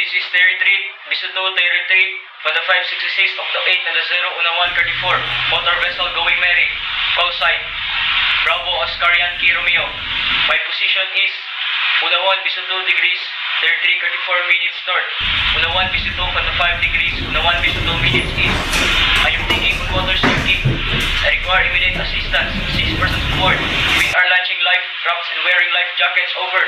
this is Territory, Bisuto, Territory, for the 566 Octo 8 and the 0 Una 134, motor vessel going Mary, call sign, Bravo Oscar Yankee Romeo. My position is Una 1 Bisuto degrees, Territory 34 minutes north, Una 1 Bisuto 5 degrees, Una 1 Bisuto minutes east. I am taking on water safety. I require immediate assistance, 6 persons aboard. We are launching life rafts and wearing life jackets, over.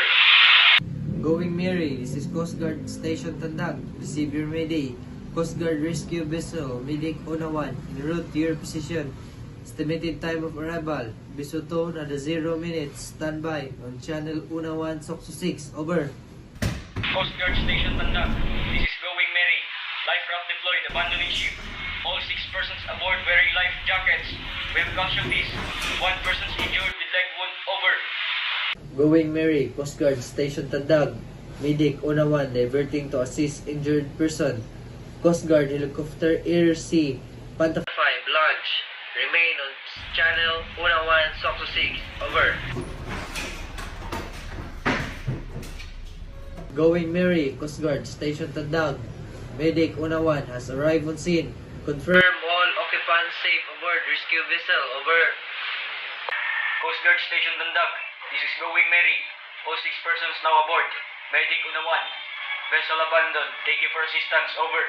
Going Mary, this is Coast Guard Station Tandag. Receive your Mayday. Coast Guard Rescue Vessel, Medic Una 1, en route to your position. Estimated time of arrival, Bisuto na the 0 minutes. Standby on Channel Una 1, Sokso 6, over. Coast Guard Station Tandag. This is Going Mary. Life raft deployed, abandoning ship. All 6 persons aboard wearing life jackets. We have casualties. 1 person injured with leg wound, over. Going Mary, Coast Guard Station Tandag. Medic Una 1 diverting to assist injured person. Coast Guard Helicopter Air Sea Panta 5 launch. Remain on Channel Una 1 Sokso 6, over. Going Mary, Coast Guard Station Tandag. Medic Una 1 has arrived on scene. Confirm all occupants safe aboard rescue vessel, over. Coast Guard Station Tandag. This is Going Mary. All 6 persons now aboard. Medic Una 1. Vessel abandoned. Thank you for assistance, over.